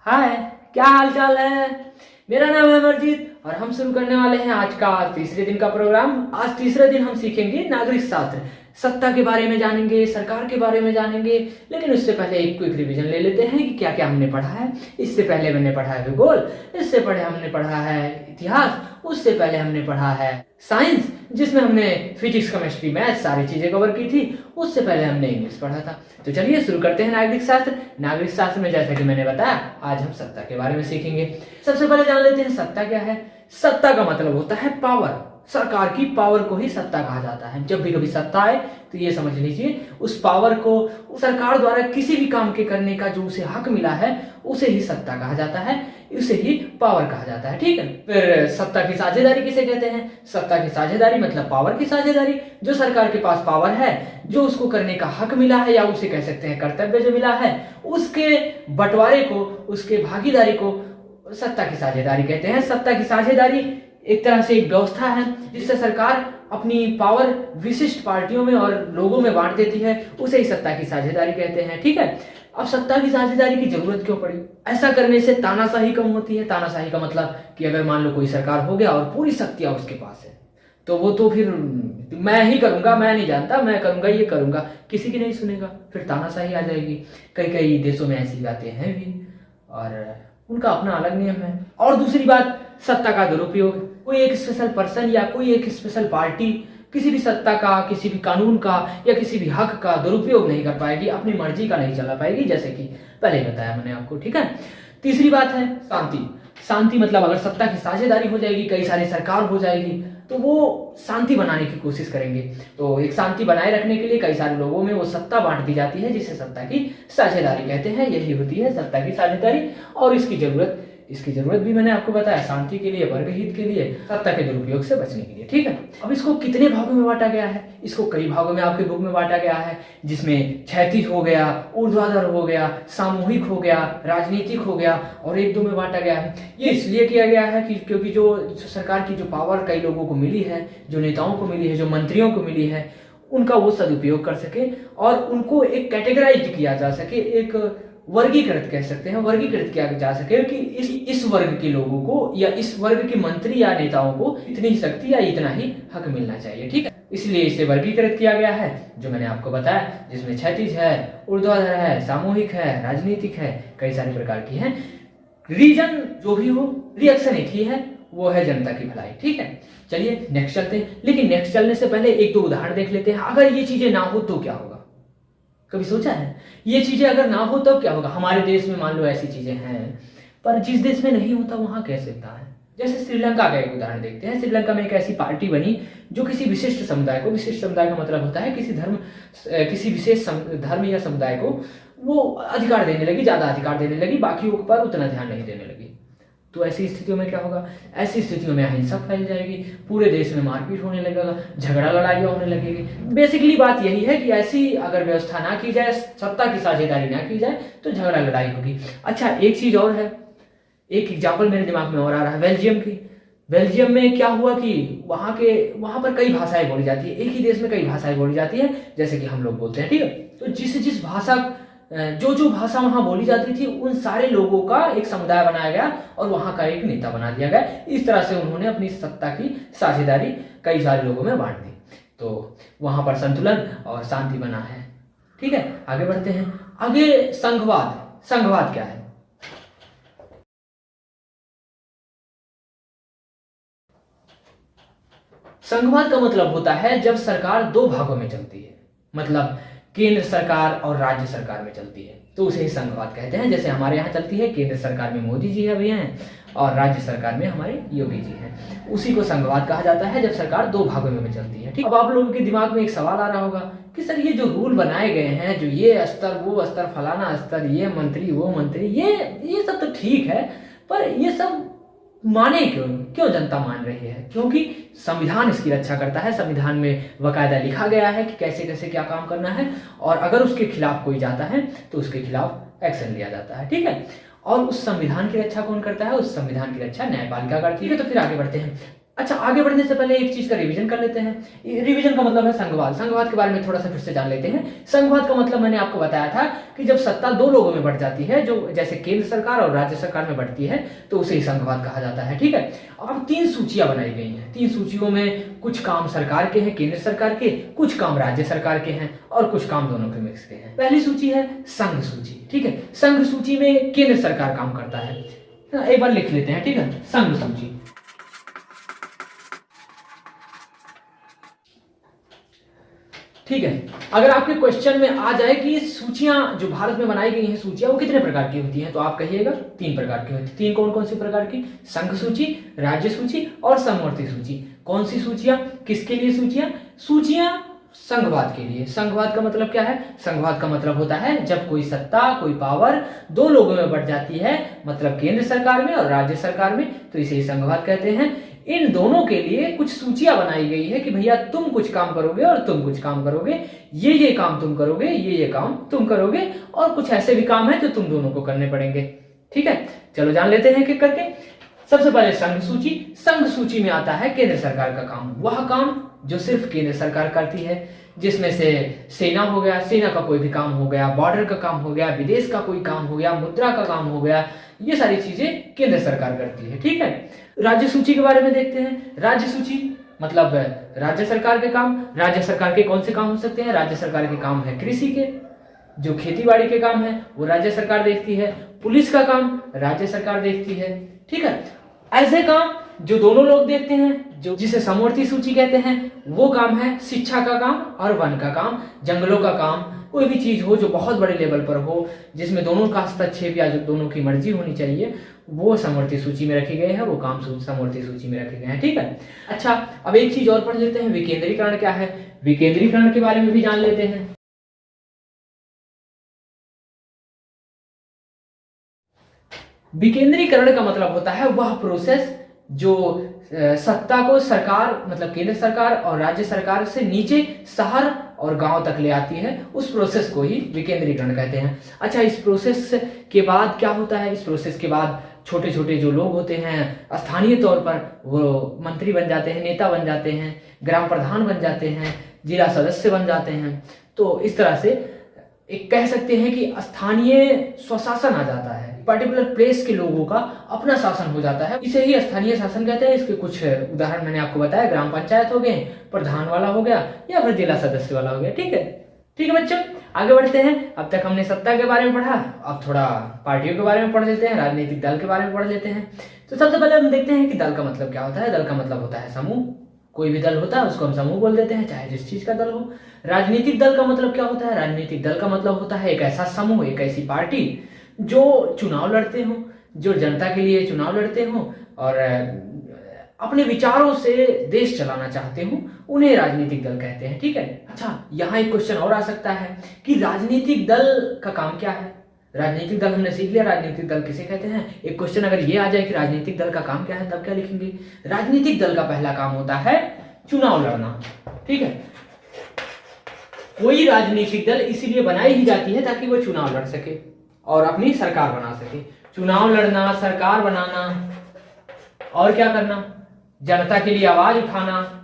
हाय, क्या हाल चाल है। मेरा नाम है अमरजीत और हम शुरू करने वाले हैं आज का तीसरे दिन का प्रोग्राम। आज तीसरे दिन हम सीखेंगे नागरिक शास्त्र, सत्ता के बारे में जानेंगे, सरकार के बारे में जानेंगे। लेकिन उससे पहले एक क्विक रिवीजन ले लेते हैं कि क्या क्या हमने पढ़ा है। इससे पहले मैंने पढ़ा है भूगोल, इससे पहले हमने पढ़ा है इतिहास, उससे पहले हमने पढ़ा है साइंस जिसमें हमने फिजिक्स, केमिस्ट्री, मैथ सारी चीजें कवर की थी। उससे पहले हमने इंग्लिश पढ़ा था। तो चलिए शुरू करते हैं नागरिक शास्त्र। नागरिक शास्त्र में जैसा कि मैंने बताया आज हम सत्ता के बारे में सीखेंगे। सबसे पहले जान लेते हैं सत्ता क्या है। सत्ता का मतलब होता है पावर। सरकार की पावर को ही सत्ता कहा जाता है। जब भी कभी सत्ता आए तो ये समझ लीजिए उस पावर को सरकार द्वारा किसी भी काम के करने का जो उसे हक मिला है उसे ही सत्ता कहा जाता है, उसे ही पावर कहा जाता है। ठीक है। फिर सत्ता की साझेदारी किसे कहते हैं। सत्ता की साझेदारी मतलब पावर की साझेदारी। जो सरकार के पास पावर है, जो उसको करने का हक मिला है या उसे कह सकते हैं कर्तव्य जो मिला है, उसके बंटवारे को, उसके भागीदारी को सत्ता की साझेदारी कहते हैं। सत्ता की साझेदारी एक तरह से एक व्यवस्था है जिससे सरकार अपनी पावर विशिष्ट पार्टियों में और लोगों में बांट देती है, उसे ही सत्ता की साझेदारी कहते हैं। ठीक है। अब सत्ता की साझेदारी की जरूरत क्यों पड़ी। ऐसा करने से तानाशाही कम होती है। तानाशाही का मतलब कि अगर मान लो कोई सरकार हो गया और पूरी शक्तियां उसके पास है तो वो तो फिर मैं ही करूंगा, मैं नहीं जानता, मैं करूंगा, ये करूंगा, किसी की नहीं सुनेगा, फिर तानाशाही आ जाएगी। कई कई देशों में ऐसी बातें हैं भी और उनका अपना अलग नियम है। और दूसरी बात, सत्ता का दुरुपयोग। कोई एक स्पेशल पर्सन या कोई एक स्पेशल पार्टी किसी भी सत्ता का, किसी भी कानून का या किसी भी हक का दुरुपयोग नहीं कर पाएगी, अपनी मर्जी का नहीं चला पाएगी, जैसे कि पहले बताया मैंने आपको। ठीक है। तीसरी बात है शांति। शांति मतलब अगर सत्ता की साझेदारी हो जाएगी, कई सारी सरकार हो जाएगी तो वो शांति बनाने की कोशिश करेंगे। तो एक शांति बनाए रखने के लिए कई सारे लोगों में वो सत्ता बांट दी जाती है जिसे सत्ता की साझेदारी कहते हैं। यही होती है सत्ता की साझेदारी। और इसकी जरूरत भी मैंने आपको बताया, शांति के लिए, वर्ग हित के लिए, सत्ता के दुरुपयोग से बचने के लिए। ठीक है। अब इसको कितने भागों में बांटा गया है। इसको कई भागों में आपके बुक में बांटा गया है, जिसमें क्षैतिज हो गया, ऊर्ध्वाधर हो गया, सामूहिक हो गया, राजनीतिक हो गया और एक दो में बांटा गया है। ये इसलिए किया गया है कि क्योंकि जो सरकार की जो पावर कई लोगों को मिली है, जो नेताओं को मिली है, जो मंत्रियों को मिली है, उनका वो सदुपयोग कर सके और उनको एक कैटेगराइज किया जा सके, एक वर्गीकृत कह सकते हैं, वर्गीकृत किया जा सके कि इस वर्ग के लोगों को या इस वर्ग के मंत्री या नेताओं को इतनी ही शक्ति या इतना ही हक मिलना चाहिए। ठीक है। इसलिए इसे वर्गीकृत किया गया है जो मैंने आपको बताया, जिसमें क्षैतिज है, ऊर्ध्वाधर है, सामूहिक है, राजनीतिक है, कई सारे प्रकार की है। रीजन जो भी हो, रिएक्शन एक ही है, वो है जनता की भलाई। ठीक है। चलिए नेक्स्ट चलते हैं। लेकिन नेक्स्ट चलने से पहले एक दो उदाहरण देख लेते हैं। अगर ये चीजें ना हो तो क्या होगा। कभी सोचा है ये चीजें अगर ना हो तब क्या होगा। हमारे देश में मान लो ऐसी चीजें हैं, पर जिस देश में नहीं होता वहां कैसे होता है। जैसे श्रीलंका का एक उदाहरण देखते हैं। श्रीलंका में एक ऐसी पार्टी बनी जो किसी विशिष्ट समुदाय को, विशिष्ट समुदाय का मतलब होता है किसी विशेष धर्म या समुदाय को वो अधिकार देने लगी, ज्यादा अधिकार देने लगी, बाकियों पर उतना ध्यान नहीं देने लगी। तो ऐसी स्थितियों में क्या होगा। ऐसी स्थितियों में अहिंसा फैल जाएगी, पूरे देश में मारपीट होने लगेगा, झगड़ा लड़ाइयाँ होने लगेगी। बेसिकली बात यही है कि ऐसी अगर व्यवस्था ना की जाए, सत्ता की साझेदारी ना की जाए तो झगड़ा लड़ाई होगी। अच्छा, एक चीज और है, एक एग्जाम्पल मेरे दिमाग में और आ रहा है बेल्जियम की। बेल्जियम में क्या हुआ कि वहां पर कई भाषाएं बोली जाती है। एक ही देश में कई भाषाएं बोली जाती है, जैसे कि हम लोग बोलते हैं। ठीक है। तो जिस भाषा, जो भाषा वहां बोली जाती थी, उन सारे लोगों का एक समुदाय बनाया गया और वहां का एक नेता बना दिया गया। इस तरह से उन्होंने अपनी सत्ता की साझेदारी कई सारे लोगों में बांट दी। तो वहां पर संतुलन और शांति बना है। ठीक है। आगे बढ़ते हैं। आगे संघवाद। संघवाद क्या है। संघवाद का मतलब होता है जब सरकार दो भागों में चलती है, मतलब केंद्र सरकार और राज्य सरकार में चलती है, तो उसे ही संघवाद कहते हैं। जैसे हमारे यहाँ चलती है, केंद्र सरकार में मोदी जी अभी हैं और राज्य सरकार में हमारे योगी जी हैं, उसी को संघवाद कहा जाता है जब सरकार दो भागों में चलती है। ठीक। अब आप लोगों के दिमाग में एक सवाल आ रहा होगा कि सर ये जो रूल बनाए गए हैं, जो ये स्तर, वो स्तर, फलाना स्तर, ये मंत्री, वो मंत्री, ये सब तो ठीक है, पर ये सब माने क्यों जनता मान रही है। क्योंकि संविधान इसकी रक्षा करता है। संविधान में बकायदा लिखा गया है कि कैसे कैसे क्या काम करना है और अगर उसके खिलाफ कोई जाता है तो उसके खिलाफ एक्शन लिया जाता है। ठीक है। और उस संविधान की रक्षा कौन करता है। उस संविधान की रक्षा न्यायपालिका करती है। तो फिर आगे बढ़ते हैं। अच्छा, आगे बढ़ने से पहले एक चीज का रिवीजन कर लेते हैं। रिवीजन का मतलब है संघवाद। संघवाद के बारे में थोड़ा सा फिर से जान लेते हैं। संघवाद का मतलब मैंने आपको बताया था कि जब सत्ता दो लोगों में बढ़ जाती है, जो जैसे केंद्र सरकार और राज्य सरकार में बढ़ती है, तो उसे ही संघवाद कहा जाता है। ठीक है, अब 3 सूचियां बनाई गई हैं। 3 सूचियों में कुछ काम सरकार के हैं, केंद्र सरकार के, कुछ काम राज्य सरकार के हैं और कुछ काम दोनों के मिक्स के हैं। पहली सूची है संघ सूची। ठीक है, संघ सूची में केंद्र सरकार काम करता है। एक बार लिख लेते हैं। ठीक है, संघ सूची। ठीक है, अगर आपके क्वेश्चन में आ जाए कि सूचियां जो भारत में बनाई गई हैं सूचियां, वो कितने प्रकार की होती हैं, तो आप कहिएगा 3 प्रकार की होती है। 3 कौन कौन सी प्रकार की? संघ सूची, राज्य सूची और समवर्ती सूची। कौन सी सूचियां, किसके लिए सूचियां? सूचियां संघवाद के लिए। संघवाद का मतलब क्या है? संघवाद का मतलब होता है जब कोई सत्ता, कोई पावर 2 लोगों में बढ़ जाती है, मतलब केंद्र सरकार में और राज्य सरकार में, तो इसे संघवाद कहते हैं। इन दोनों के लिए कुछ सूचियां बनाई गई है कि भैया तुम कुछ काम करोगे और तुम कुछ काम करोगे, ये काम तुम करोगे, ये काम तुम करोगे, और कुछ ऐसे भी काम है जो तुम दोनों को करने पड़ेंगे। ठीक है, चलो जान लेते हैं एक करके। सबसे पहले संघ सूची। संघ सूची में आता है केंद्र सरकार का काम, वह काम जो सिर्फ केंद्र सरकार करती है, जिसमें से सेना हो गया, सेना का कोई भी काम हो गया, बॉर्डर का काम हो गया, विदेश का कोई काम हो गया, मुद्रा का काम हो गया, ये सारी चीजें केंद्र सरकार करती है। ठीक है, राज्य सूची के बारे में देखते हैं। राज्य सूची मतलब राज्य सरकार के काम। राज्य सरकार के कौन से काम हो सकते हैं? राज्य सरकार के काम है कृषि के, जो खेती बाड़ी के काम है वो राज्य सरकार देखती है। पुलिस का काम राज्य सरकार देखती है। ठीक है, ऐसे काम जो दोनों लोग देखते हैं, जो जिसे समवर्ती सूची कहते हैं, वो काम है शिक्षा का काम और वन का काम, जंगलों का काम। कोई भी चीज हो जो बहुत बड़े लेवल पर हो, जिसमें दोनों का हस्तक्षेप या जो दोनों की मर्जी होनी चाहिए, वो समवर्ती सूची में रखे गए हैं, वो काम समवर्ती सूची में रखे गए हैं। ठीक है, अच्छा अब एक चीज और पढ़ लेते हैं, विकेंद्रीकरण क्या है। विकेंद्रीकरण के बारे में भी जान लेते हैं। विकेंद्रीकरण का मतलब होता है वह प्रोसेस जो सत्ता को सरकार मतलब केंद्र सरकार और राज्य सरकार से नीचे शहर और गांव तक ले आती है, उस प्रोसेस को ही विकेंद्रीकरण कहते हैं। अच्छा, इस प्रोसेस के बाद क्या होता है? इस प्रोसेस के बाद छोटे छोटे जो लोग होते हैं स्थानीय तौर पर वो मंत्री बन जाते हैं, नेता बन जाते हैं, ग्राम प्रधान बन जाते हैं, जिला सदस्य बन जाते हैं। तो इस तरह से एक कह सकते हैं कि स्थानीय स्वशासन आ जाता है, पर्टिकुलर प्लेस के लोगों का अपना शासन हो जाता है, इसे ही स्थानीय शासन कहते हैं। इसके कुछ उदाहरण मैंने आपको बताया, ग्राम पंचायत हो गए, प्रधान वाला हो गया या फिर जिला सदस्य वाला हो गया। ठीक है बच्चों, आगे बढ़ते हैं। अब तक हमने सत्ता के बारे में पढ़ा, अब थोड़ा पार्टियों के बारे में पढ़ लेते हैं, राजनीतिक दल के बारे में पढ़ लेते हैं। तो सबसे पहले हम देखते हैं कि दल का मतलब क्या होता है। दल का मतलब होता है समूह। कोई भी दल होता है उसको हम समूह बोल देते हैं, चाहे जिस चीज का दल हो। राजनीतिक दल का मतलब क्या होता है? राजनीतिक दल का मतलब होता है एक ऐसा समूह, एक ऐसी पार्टी जो चुनाव लड़ते हो, जो जनता के लिए चुनाव लड़ते हो और अपने विचारों से देश चलाना चाहते हो, उन्हें राजनीतिक दल कहते हैं। ठीक है, अच्छा यहाँ एक क्वेश्चन और आ सकता है कि राजनीतिक दल का काम क्या है। राजनीतिक दल हमने सीख लिया, राजनीतिक दल किसे कहते हैं। एक क्वेश्चन अगर ये आ जाए कि राजनीतिक दल का काम क्या है, तब क्या लिखेंगे? राजनीतिक दल का पहला काम होता है चुनाव लड़ना। ठीक है, कोई राजनीतिक दल इसीलिए बनाई ही जाती है ताकि वो चुनाव लड़ सके और अपनी सरकार बना सके। चुनाव लड़ना, सरकार बनाना और क्या करना? जनता के लिए आवाज उठाना।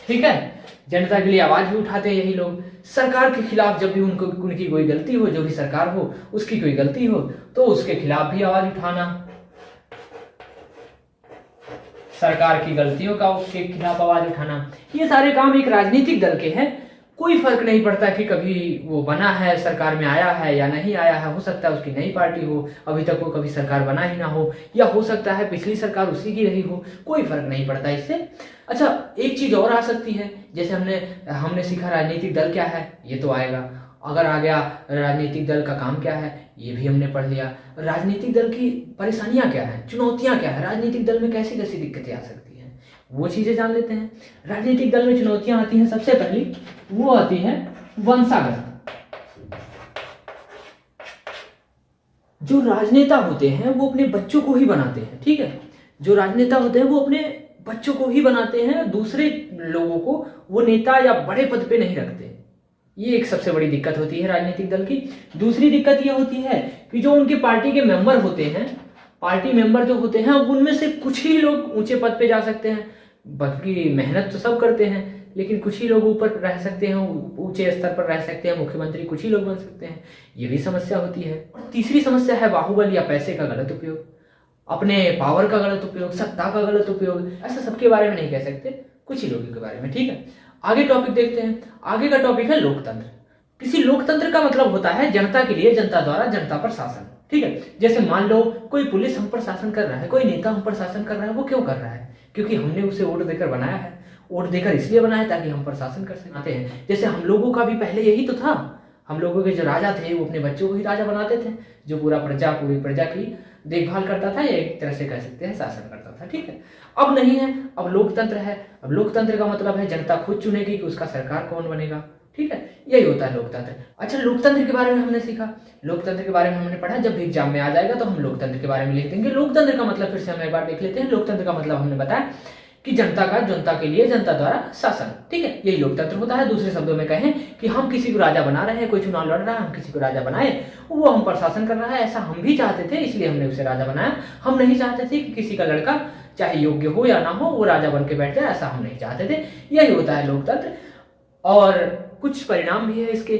ठीक है, जनता के लिए आवाज भी उठाते हैं यही लोग। सरकार के खिलाफ जब भी उनकी कोई गलती हो, जो भी सरकार हो उसकी कोई गलती हो, तो उसके खिलाफ भी आवाज उठाना, सरकार की गलतियों का उसके खिलाफ आवाज उठाना। ये सारे काम एक राजनीतिक दल के हैं। कोई फर्क नहीं पड़ता कि कभी वो बना है, सरकार में आया है या नहीं आया है। हो सकता है उसकी नई पार्टी हो, अभी तक वो कभी सरकार बना ही ना हो, या हो सकता है पिछली सरकार उसी की रही हो, कोई फर्क नहीं पड़ता इससे। अच्छा, एक चीज और आ सकती है, जैसे हमने सीखा राजनीतिक दल क्या है, ये तो आएगा। अगर आ गया राजनीतिक दल का काम क्या है, ये भी हमने पढ़ लिया। राजनीतिक दल की परेशानियां क्या है, चुनौतियां क्या है, राजनीतिक दल में कैसी कैसी दिक्कतें आ सकती हैं, वो चीजें जान लेते हैं। राजनीतिक दल में चुनौतियां आती हैं, सबसे पहली वो आती है वंशागत। जो राजनेता होते हैं वो अपने बच्चों को ही बनाते हैं। ठीक है, जो राजनेता होते हैं वो अपने बच्चों को ही बनाते हैं, दूसरे लोगों को वो नेता या बड़े पद पे नहीं रखते। ये एक सबसे बड़ी दिक्कत होती है राजनीतिक दल की। दूसरी दिक्कत ये होती है कि जो उनके पार्टी के मेंबर होते हैं पार्टी मेंबर जो होते हैं उनमें से कुछ ही लोग ऊंचे पद पे जा सकते हैं, बाकी मेहनत तो सब करते हैं, लेकिन कुछ ही लोग ऊपर रह सकते हैं, ऊंचे स्तर पर रह सकते हैं, मुख्यमंत्री कुछ ही लोग बन सकते हैं। ये भी समस्या होती है। और तीसरी समस्या है बाहुबल या पैसे का गलत उपयोग, अपने पावर का गलत उपयोग, सत्ता का गलत उपयोग। ऐसा सबके बारे में नहीं कह सकते, कुछ ही लोगों के बारे में। ठीक है, आगे टॉपिक देखते हैं। आगे का टॉपिक है लोकतंत्र। किसी लोकतंत्र का मतलब होता है जनता के लिए, जनता द्वारा जनता पर शासन। ठीक है, जैसे मान लो कोई पुलिस हम पर शासन कर रहा है, कोई नेता हम पर शासन कर रहा है। वो क्यों कर रहा है? क्योंकि हमने उसे वोट देकर बनाया है। वोट देकर इसलिए बनाया ताकि हम पर शासन कर सकते हैं। जैसे हम लोगों का भी पहले यही तो था। हम लोगों के जो राजा थे वो अपने बच्चों को ही राजा बनाते थे, जो पूरी प्रजा की देखभाल करता था, या एक तरह से कह सकते हैं शासन करता था। ठीक है, अब नहीं है, अब लोकतंत्र है। अब लोकतंत्र का मतलब है जनता खुद चुनेगी कि उसका सरकार कौन बनेगा। ठीक है, यही होता है लोकतंत्र। अच्छा, लोकतंत्र के बारे में हमने सीखा, लोकतंत्र के बारे में हमने पढ़ा। जब भी एग्जाम में आ जाएगा तो हम लोकतंत्र के बारे में लिख देंगे। लोकतंत्र का मतलब फिर से हम एक बार देख लेते हैं। लोकतंत्र का मतलब हमने बताया कि जनता का जनता के लिए, जनता द्वारा शासन। ठीक है, यही लोकतंत्र होता है। दूसरे शब्दों में कहें कि हम किसी को राजा बना रहे हैं, कोई चुनाव लड़ रहा है, हम किसी को राजा बनाए, वो हम पर शासन कर रहा है। ऐसा हम भी चाहते थे, इसलिए हमने उसे राजा बनाया। हम नहीं चाहते थे कि किसी का लड़का, चाहे योग्य हो या ना हो, वो राजा बन के बैठ जाए। ऐसा हम नहीं चाहते थे। यही होता है लोकतंत्र। और कुछ परिणाम भी है इसके,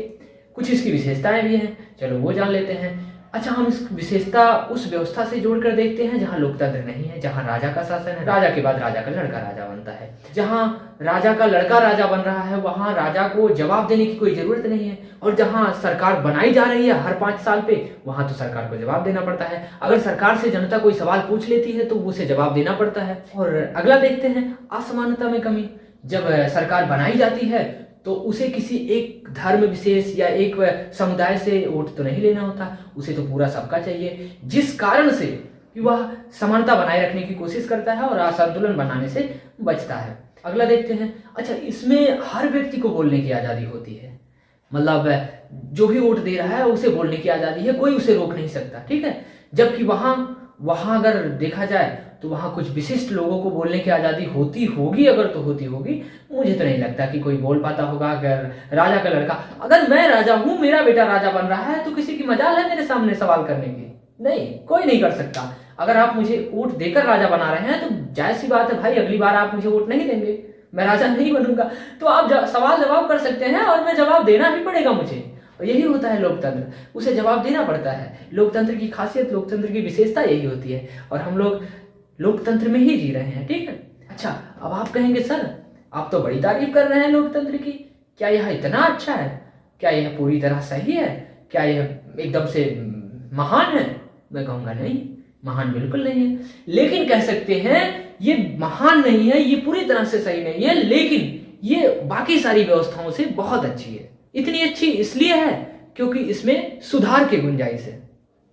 कुछ इसकी विशेषताएं भी हैं। चलो वो जान लेते हैं। अच्छा, हम इस विशेषता उस व्यवस्था से जोड़कर देखते हैं जहां लोकतंत्र नहीं है, जहां राजा का शासन है। राजा के बाद राजा का लड़का राजा बनता है। जहां राजा का लड़का राजा बन रहा है वहां राजा को जवाब देने की कोई जरूरत नहीं है। और जहां सरकार बनाई जा रही है हर 5 साल पे, वहां तो सरकार को जवाब देना पड़ता है। अगर सरकार से जनता कोई सवाल पूछ लेती है तो उसे जवाब देना पड़ता है। और अगला देखते हैं असमानता में कमी। जब सरकार बनाई जाती है तो उसे किसी एक धर्म विशेष या एक समुदाय से वोट तो नहीं लेना होता, उसे तो पूरा सबका चाहिए, जिस कारण से कि वह समानता बनाए रखने की कोशिश करता है और असंतुलन बनाने से बचता है। अगला देखते हैं। अच्छा, इसमें हर व्यक्ति को बोलने की आज़ादी होती है, मतलब जो भी वोट दे रहा है उसे बोलने की आज़ादी है, कोई उसे रोक नहीं सकता। ठीक है, जबकि वहां अगर देखा जाए तो वहां कुछ विशिष्ट लोगों को बोलने की आज़ादी होती होगी, अगर तो होती होगी। मुझे तो नहीं लगता कि कोई बोल पाता होगा। अगर राजा का लड़का, अगर मैं राजा हूं, मेरा बेटा राजा बन रहा है, तो किसी की मजाल है मेरे सामने सवाल करने की? नहीं, कोई नहीं कर सकता। अगर आप मुझे वोट देकर राजा बना रहे हैं तो जायज सी बात है भाई, अगली बार आप मुझे वोट नहीं देंगे, मैं राजा नहीं बनूंगा। तो आप सवाल जवाब कर सकते हैं और मैं जवाब देना भी पड़ेगा मुझे। और यही होता है लोकतंत्र, उसे जवाब देना पड़ता है। लोकतंत्र की खासियत, लोकतंत्र की विशेषता यही होती है। और हम लोग लोकतंत्र में ही जी रहे हैं। ठीक है, अच्छा, अब आप कहेंगे सर आप तो बड़ी तारीफ कर रहे हैं लोकतंत्र की, क्या यह इतना अच्छा है? क्या यह पूरी तरह सही है? क्या यह एकदम से महान है? मैं कहूँगा नहीं, महान बिल्कुल नहीं है। लेकिन कह सकते हैं ये महान नहीं है, ये पूरी तरह से सही नहीं है, लेकिन ये बाकी सारी व्यवस्थाओं से बहुत अच्छी है। इतनी अच्छी इसलिए है क्योंकि इसमें सुधार की गुंजाइश है।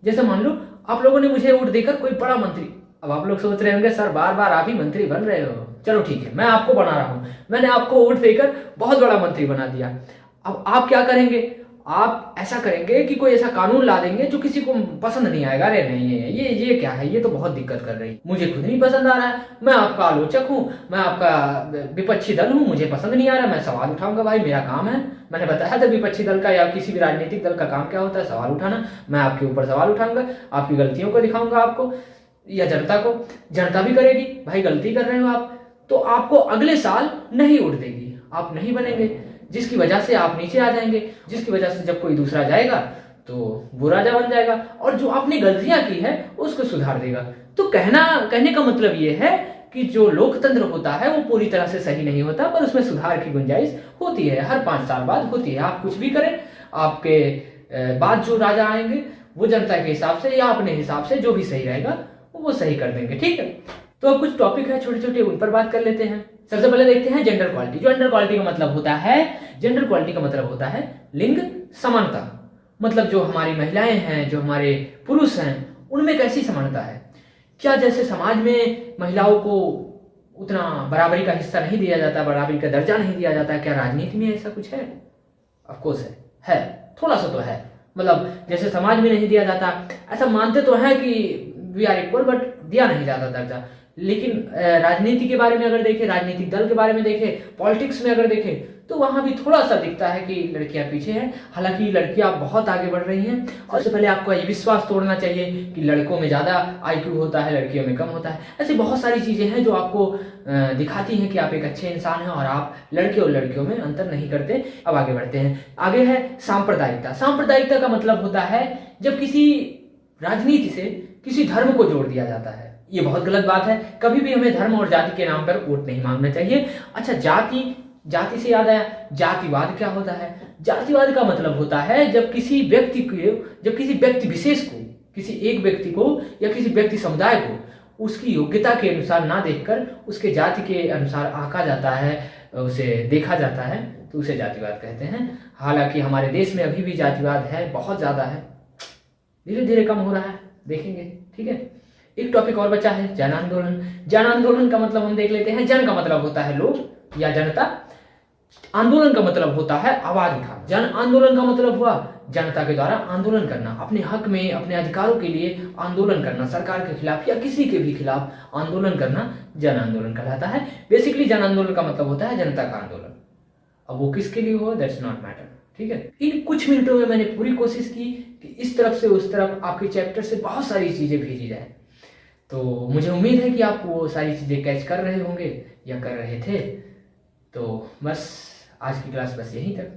जैसे मान लो आप लोगों ने मुझे वोट देकर कोई बड़ा मंत्री, अब आप लोग सोच रहे होंगे सर बार बार आप ही मंत्री बन रहे हो। चलो ठीक है, मैं आपको बना रहा हूं, मैंने आपको वोट देकर बहुत बड़ा मंत्री बना दिया। अब आप क्या करेंगे? आप ऐसा करेंगे कि कोई ऐसा कानून ला देंगे जो किसी को पसंद नहीं आएगा। अरे नहीं है ये क्या है, ये तो बहुत दिक्कत कर रही, मुझे खुद नहीं पसंद आ रहा है, मैं आपका आलोचक हूँ, मैं आपका विपक्षी दल हूँ, मुझे पसंद नहीं आ रहा, मैं सवाल उठाऊंगा। भाई मेरा काम है, मैंने बताया था विपक्षी दल का या किसी भी राजनीतिक दल का काम क्या होता है, सवाल उठाना। मैं आपके ऊपर सवाल उठाऊंगा, आपकी गलतियों को दिखाऊंगा आपको या जनता को। जनता भी करेगी, भाई गलती कर रहे हो आप, तो आपको अगले साल नहीं वोट देगी, आप नहीं बनेंगे, जिसकी वजह से आप नीचे आ जाएंगे, जिसकी वजह से जब कोई दूसरा जाएगा तो वो राजा बन जाएगा और जो आपने गलतियां की है उसको सुधार देगा। तो कहने का मतलब ये है कि जो लोकतंत्र होता है वो पूरी तरह से सही नहीं होता, पर उसमें सुधार की गुंजाइश होती है, हर 5 साल बाद होती है। आप कुछ भी करें, आपके बाद जो राजा आएंगे वो जनता के हिसाब से या अपने हिसाब से जो भी सही रहेगा वो सही कर देंगे। ठीक है, तो अब कुछ टॉपिक है छोटे छोटे, उन पर बात कर लेते हैं। सबसे पहले देखते हैं जेंडर क्वालिटी। जो जेंडर क्वालिटी का मतलब होता है, जेंडर क्वालिटी का मतलब होता है लिंग समानता। मतलब जो हमारी महिलाएं हैं, जो हमारे पुरुष हैं, उनमें कैसी समानता है। क्या जैसे समाज में महिलाओं को उतना बराबरी का हिस्सा नहीं दिया जाता, बराबरी का दर्जा नहीं दिया जाता, क्या राजनीति में ऐसा कुछ है? ऑफ कोर्स है, थोड़ा सा तो है। मतलब जैसे समाज में नहीं दिया जाता, ऐसा मानते तो है कि वी आर इक्वल, बट दिया नहीं जाता दर्जा। लेकिन राजनीति के बारे में अगर देखें, राजनीतिक दल के बारे में देखें, पॉलिटिक्स में अगर देखें, तो वहाँ भी थोड़ा सा दिखता है कि लड़कियाँ पीछे हैं। हालांकि लड़कियाँ बहुत आगे बढ़ रही हैं। और सबसे पहले आपको ये विश्वास तोड़ना चाहिए कि लड़कों में ज़्यादा आईक्यू होता है, लड़कियों में कम होता है। ऐसी बहुत सारी चीज़ें हैं जो आपको दिखाती हैं कि आप एक अच्छे इंसान हैं और आप लड़के और लड़कियों में अंतर नहीं करते। अब आगे बढ़ते हैं। आगे है सांप्रदायिकता। सांप्रदायिकता का मतलब होता है जब किसी राजनीति से किसी धर्म को जोड़ दिया जाता है। ये बहुत गलत बात है। कभी भी हमें धर्म और जाति के नाम पर वोट नहीं मांगना चाहिए। अच्छा, जाति से याद आया, जातिवाद क्या होता है? जातिवाद का मतलब होता है जब किसी व्यक्ति विशेष को, किसी एक व्यक्ति को या किसी व्यक्ति समुदाय को उसकी योग्यता के अनुसार ना देखकर उसके जाति के अनुसार आंका जाता है, उसे देखा जाता है, तो उसे जातिवाद कहते हैं। हालांकि हमारे देश में अभी भी जातिवाद है, बहुत ज्यादा है, धीरे धीरे कम हो रहा है, देखेंगे। ठीक है, एक टॉपिक और बचा है, जन आंदोलन। जन आंदोलन का मतलब हम देख लेते हैं। जन का मतलब होता है लोग या जनता, आंदोलन का मतलब होता है आवाज उठाना। जन आंदोलन का मतलब हुआ जनता के द्वारा आंदोलन करना, अपने हक में, अपने अधिकारों के लिए आंदोलन करना, सरकार के खिलाफ या किसी के भी खिलाफ आंदोलन करना जन आंदोलन कहलाता है। बेसिकली जन आंदोलन का मतलब होता है जनता का आंदोलन। अब वो किसके लिए हो, दैट्स नॉट मैटर। ठीक है, इन कुछ मिनटों में मैंने पूरी कोशिश की कि इस तरफ से उस तरफ आपके चैप्टर से बहुत सारी चीजें भेजी जाए। तो मुझे उम्मीद है कि आप वो सारी चीजें कैच कर रहे होंगे या कर रहे थे। तो बस आज की क्लास बस यहीं तक।